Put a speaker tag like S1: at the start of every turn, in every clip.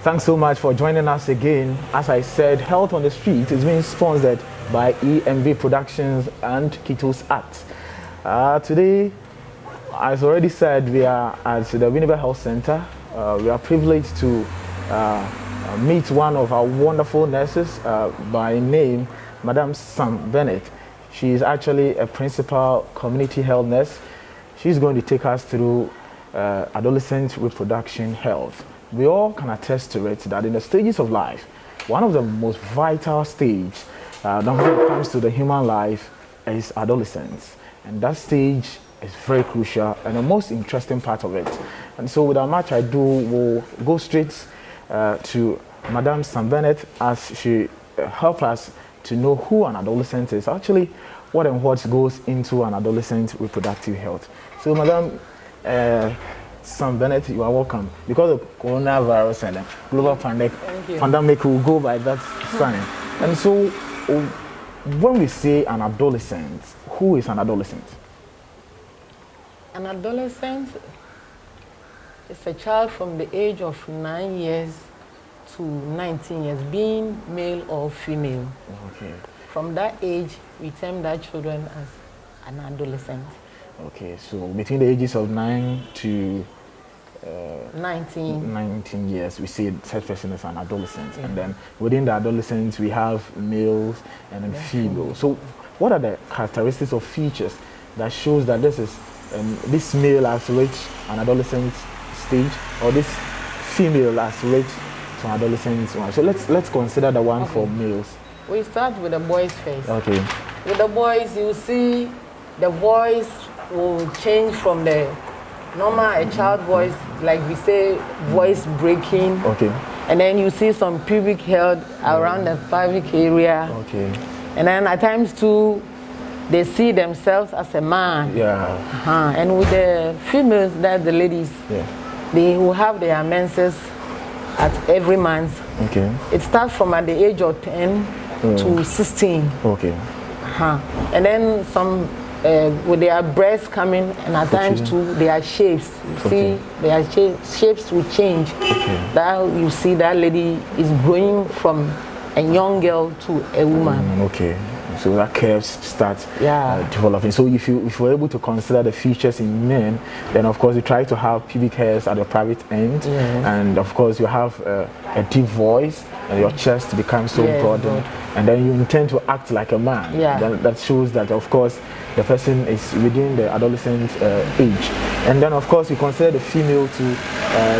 S1: Thanks so much for joining us again. As I said, Health on the Street is being sponsored by EMV Productions and Kitos Arts. Today, as already said, we are at the Winneba Health Center. We are privileged to meet one of our wonderful nurses by name, Madam Sam Bennett. She is actually a principal community health nurse. She's going to take us through adolescent reproduction health. We all can attest to it that in the stages of life, one of the most vital stages when it comes to the human life is adolescence. And that stage is very crucial and the most interesting part of it. And so without much ado, we'll go straight to Madame Sam Bennett as she helps us to know who an adolescent is, actually what and what goes into an adolescent reproductive health. So Madame Sam Bennett, you are welcome. Because of coronavirus and global pandemic will go by that sign. And so when we say an adolescent, who is an adolescent?
S2: An adolescent is a child from the age of 9 years to 19 years, being male or female.
S1: Okay.
S2: From that age, we term that children as an adolescent.
S1: Okay, so between the ages of 9 to 19 years, we say such person is an adolescent. Yeah. And then within the adolescents, we have males and then females. So what are the characteristics or features that shows that this male has reached an adolescent stage, or this female has reached to an adolescent one? So let's consider the one for males.
S2: We start with the boys first.
S1: Okay.
S2: With the boys, you see the voice will change from the normal a child voice, like we say, voice breaking.
S1: Okay.
S2: And then you see some pubic hair around the pelvic area.
S1: Okay.
S2: And then at times too, they see themselves as a man.
S1: Yeah.
S2: And with the females, that's the ladies, they will have their menses at every month. Okay. It starts from at the age of 10 to 16.
S1: Okay.
S2: And then some with their breasts coming, and at times too, their shapes. You see, their shapes will change. That you see that lady is growing from a young girl to a woman.
S1: Okay. So that curves start developing. So if you're able to consider the features in men, then of course you try to have pubic hairs at the private end, and of course you have a deep voice, and your chest becomes so broadened, and then you intend to act like a man. That shows that of course the person is within the adolescent age. And then of course you consider the female to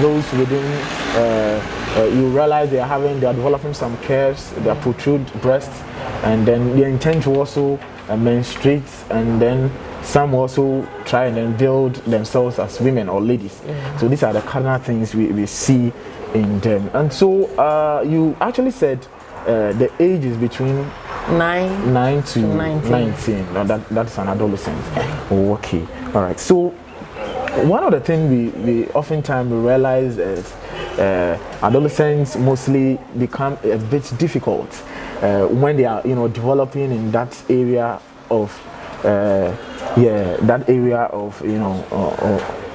S1: those within, you realize they are developing some curves, they protrude breasts, and then they intend to also menstruate, and then some also try and then build themselves as women or ladies. So these are the cardinal things we see in them. And so you actually said the age is between 9 to 19. Now that's an adolescent. Okay. All right. So one of the things we oftentimes realize is adolescents mostly become a bit difficult when they are developing in that area of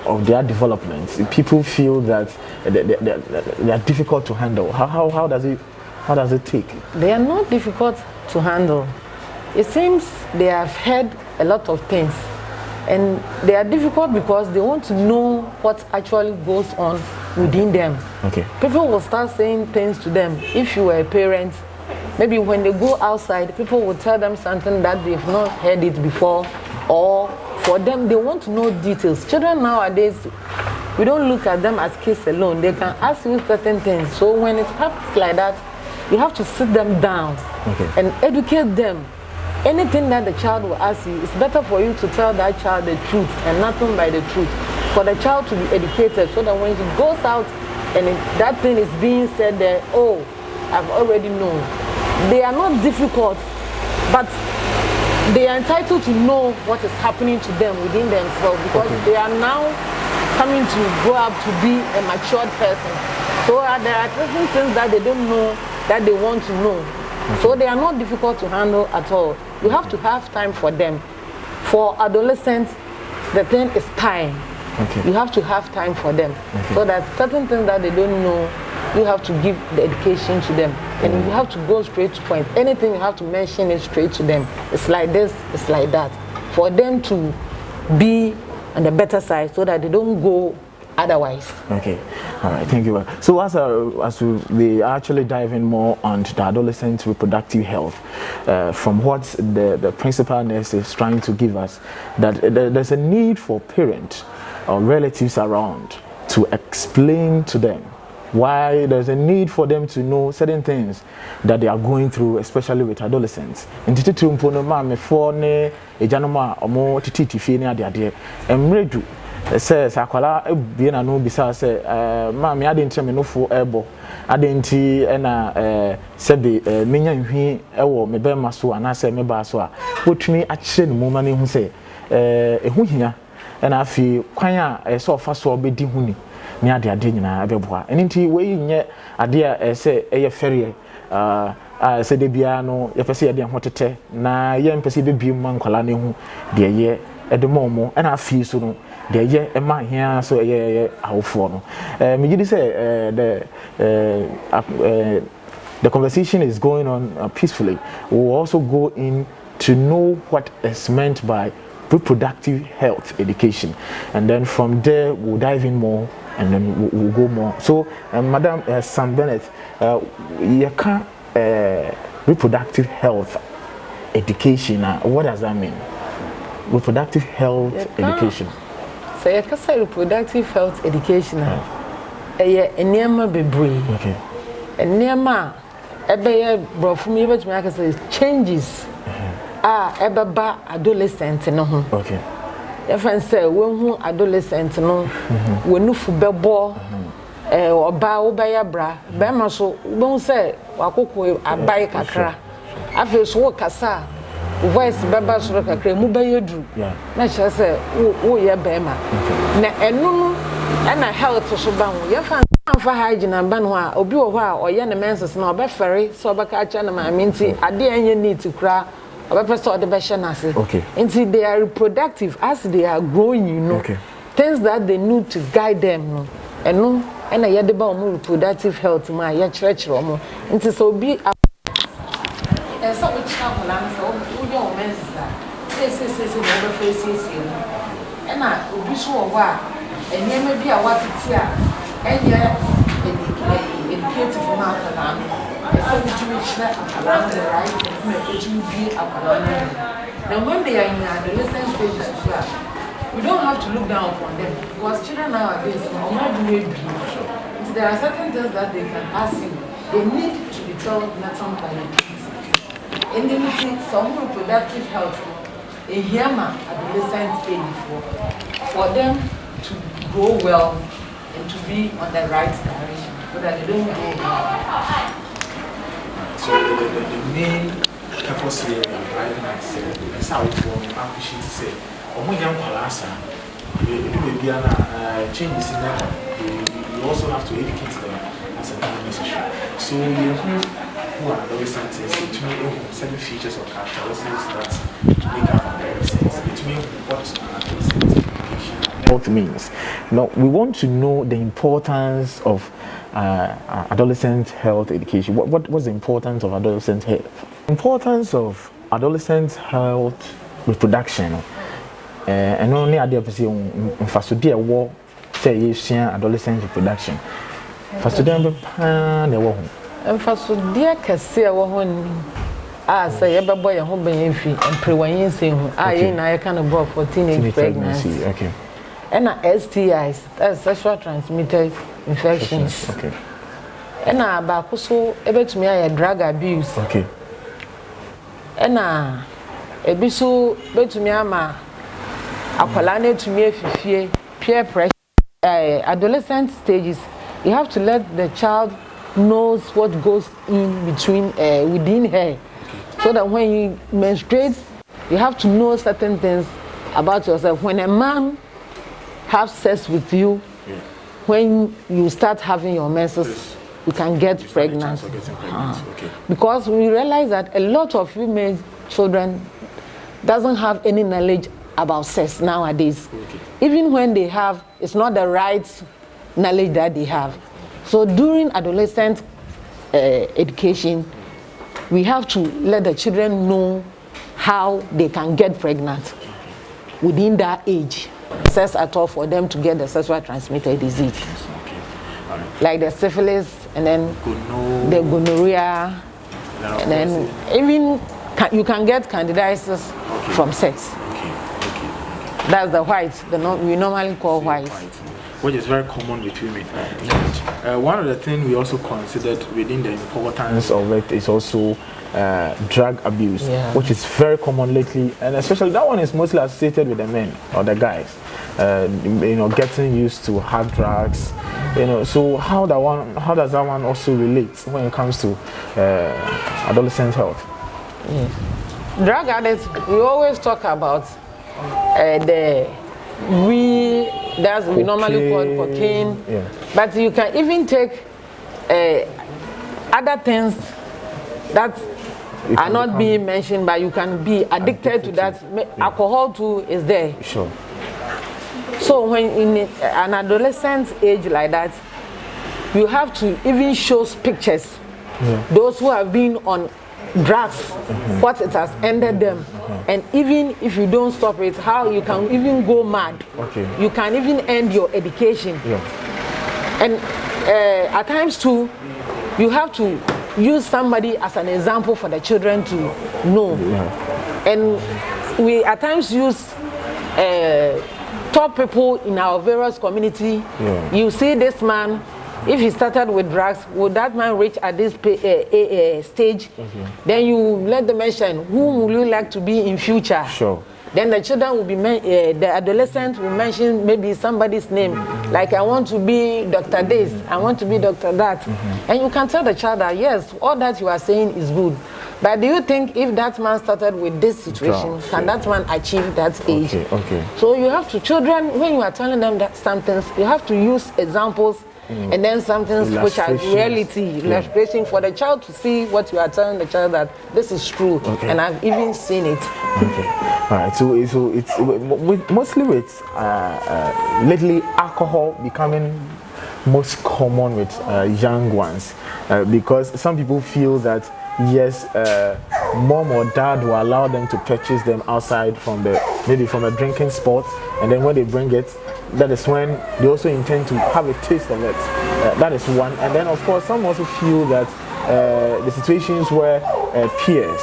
S1: of their development. People feel that they are difficult to handle. How does it take?
S2: They are not difficult to handle. It seems they have heard a lot of things, and they are difficult because they want to know what actually goes on within them. Okay. People will start saying things to them. If you were a parent, maybe when they go outside, people will tell them something that they've not heard it before, or for them, they want to know details. Children nowadays, we don't look at them as kids alone. They can ask you certain things. So when it happens like that, you have to sit them down and educate them. Anything that the child will ask you, it's better for you to tell that child the truth and nothing by the truth. For the child to be educated, so that when he goes out and that thing is being said there, oh, I've already known. They are not difficult, but they are entitled to know what is happening to them within themselves, because they are now coming to grow up to be a matured person. So there are certain things that they don't know that they want to know. So they are not difficult to handle at all. You have to have time for them. For adolescents, the thing is time. You have to have time for them, so that certain things that they don't know, you have to give the education to them, and you have to go straight to point. Anything you have to mention it straight to them. It's like this, it's like that, for them to be on the better side so that they don't go otherwise.
S1: Okay, all right, thank you. So as we actually dive in more onto the adolescent reproductive health, from what the principal nurse is trying to give us, that there's a need for parents or relatives around to explain to them why there's a need for them to know certain things that they are going through, especially with adolescents. In titi mpono ma me for ne ejanoma omo titi fie ne ade emredu says akwala ebie na no bisa say ma me ade ntwe me no fo ebo ade nti na sebe menya nhwi ewo me be maso anase me ba so a wotumi a kire ne moma ne hu say ehu hia na afi kwan a so fa so obedi hu ni ni ade nyina abeboa enti we nye ade a se eye ferie se de bia no ye pese ye de hotete na ye mpese be bi mu nkwala ne hu de ye edemomo na afi so no de ye ema hia so ye awofo no me gidi say the conversation is going on peacefully. We will also go in to know what is meant by reproductive health education, and then from there we'll dive in more, and then we'll go more. So Madam Sam Bennett, you can reproductive health education, what does that mean? Reproductive health education.
S2: So you can say reproductive health education enema bebre.
S1: Okay.
S2: Enema ebe bro for me bet me I say changes ebeba adolescent no ho.
S1: Okay.
S2: Your friend say when hu adolescent no when fu bebo oba wo be ya bra be ma so bon say wakoko abai kakra afi so wo kasa voice beba so kakra mu be yedru na che say wo ye be ma na enu no na health so ba ho your friend amfa hygiene ba no a obi wo ho a oye ne menses na obefere so obeka acha na ma minti ade enye neat kura obefere the best nase.
S1: Okay.
S2: Until they are reproductive, as they are growing, you know,
S1: okay,
S2: things that they need to guide them, no, and no, and I had about reproductive health, my church room, until so be. And so much time, so who your men say, never faces you, and I will be sure why, and there may be a what it's here, and yet educated from our so around the right, then when they are in the adolescent stage, we don't have to look down upon them because children nowadays there are certain things that they can ask you. They need to be told not something by the kids. In the some reproductive health, a yama adolescent age for them to grow well and to be on the right direction so that they don't go wrong.
S3: So the main purpose here in driving at is how to appreciate to say, "Oh, young Palasa, you be changes in that. You also have to educate them as a necessary. So you who are adolescents to me certain features or characteristics that make up adolescents. It means what adolescent education
S1: health means. Now we want to know the importance of adolescent health education. What's the importance of adolescent health? Importance of adolescent health reproduction. And only at the first day war say adolescent reproduction. First day the war.
S2: And first day kase wo say ebe boy ho ben fi pregnancy hu na kind of brought for teenage pregnancy.
S1: Okay.
S2: And STIs, that's sexual transmitted infections.
S1: Okay.
S2: And about so able to me drug abuse.
S1: Okay.
S2: And ebiso betumi ama akwala na etumi efifie peer pressure adolescent stages. You have to let the child knows what goes in between within her, so that when you menstruate you have to know certain things about yourself. When a man have sex with you, when you start having your menses, you can get pregnant.
S3: Okay.
S2: Because we realize that a lot of female children doesn't have any knowledge about sex nowadays.
S3: Okay.
S2: Even when they have, it's not the right knowledge that they have. So during adolescent education, we have to let the children know how they can get pregnant within that age. Access at all for them to get the sexually transmitted disease.
S3: Okay. All right.
S2: Like the syphilis, and then the gonorrhea, and then even you can get candidiasis from sex.
S3: Okay.
S2: That's the white, we normally call white.
S3: Which is very common with women. One of the things we also considered within the importance of it is also drug abuse, which is very common lately, and especially that one is mostly associated with the men or the guys. Getting used to hard drugs. So how does that one also relate when it comes to adolescent health?
S2: Drug addicts, we always talk about we normally call cocaine, but you can even take other things that are not being mentioned, but you can be addicted to that. Alcohol too is there.
S3: Sure.
S2: So when in an adolescent age like that, you have to even show pictures. Those who have been on drugs, what it has ended them, and even if you don't stop it, how you can even go mad. You can even end your education. And at times too, you have to use somebody as an example for the children to know. And we at times use top people in our various community. You see this man, if he started with drugs, would that man reach at this stage? Then you let them mention, whom would you like to be in future?
S3: Sure.
S2: Then the children will be, the adolescent will mention maybe somebody's name. Like, I want to be Dr. This, I want to be Dr. That. And you can tell the child that, yes, all that you are saying is good. But do you think if that man started with this situation, can that man achieve that age? So you have to, children, when you are telling them that some things, you have to use examples and then some things which are reality, illustration for the child to see what you are telling the child that this is true, and I've even seen it.
S1: All right, so it's mostly with lately alcohol becoming most common with young ones, because some people feel that yes, mom or dad will allow them to purchase them outside from maybe from a drinking spot, and then when they bring it, that is when they also intend to have a taste of it. That is one. And then of course some also feel that the situations where peers,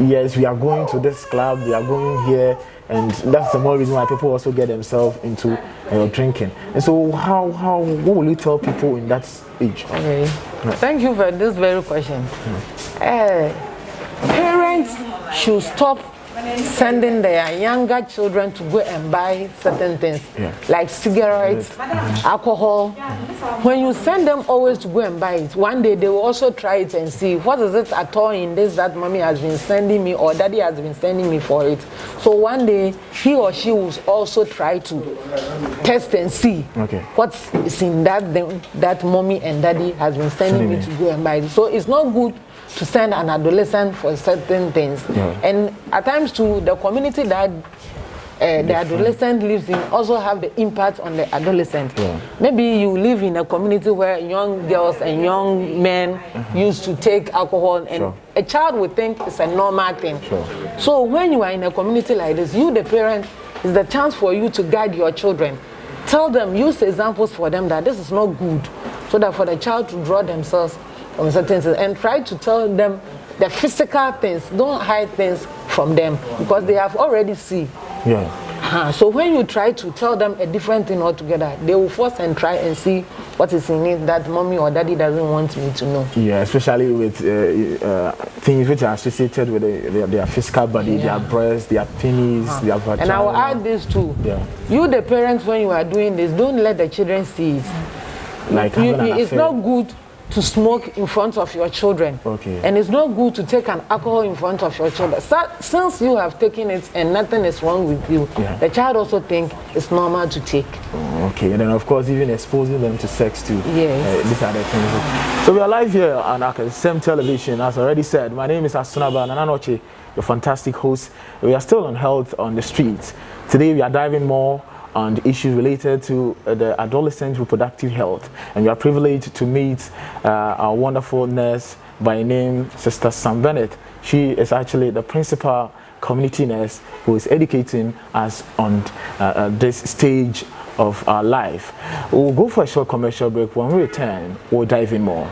S1: yes, we are going to this club, we are going here, and that's the more reason why people also get themselves into drinking. And so what will you tell people in that age?
S2: Thank you for this very question. Parents should stop sending their younger children to go and buy certain things like cigarettes, alcohol. When you send them always to go and buy it, one day they will also try it and see what is it at all in this that mommy has been sending me or daddy has been sending me for it. So one day he or she will also try to test and see what is in that mommy and daddy has been sending me to go and buy it. So it's not good to send an adolescent for certain things. And at times too, the community that the adolescent lives in also have the impact on the adolescent. Maybe you live in a community where young girls and young men used to take alcohol, and a child would think it's a normal thing. So when you are in a community like this, you the parent, is the chance for you to guide your children. Tell them, use examples for them that this is not good, so that for the child to draw themselves from certain things, and try to tell them the physical things. Don't hide things from them because they have already seen. So when you try to tell them a different thing altogether, they will force and try and see what is in it that mommy or daddy doesn't want me to know. Especially
S1: with things which are associated with their physical body, their breasts, their penis, their vagina.
S2: And I will add this too. You, the parents, when you are doing this, don't let the children see it. It's not good to smoke in front of your children, and it's not good to take an alcohol in front of your children. So, since you have taken it and nothing is wrong with you, the child also think it's normal to take.
S1: And then of course even exposing them to sex too. These are the things. So we are live here on Adolescent television. As I already said, my name is Asunaba Nananoche, your fantastic host. We are still on health on the streets. Today we are diving more on issues related to the adolescent reproductive health. And we are privileged to meet our wonderful nurse by name Sister Sam Bennett. She is actually the principal community nurse who is educating us on this stage of our life. We'll go for a short commercial break. When we return, we'll dive in more.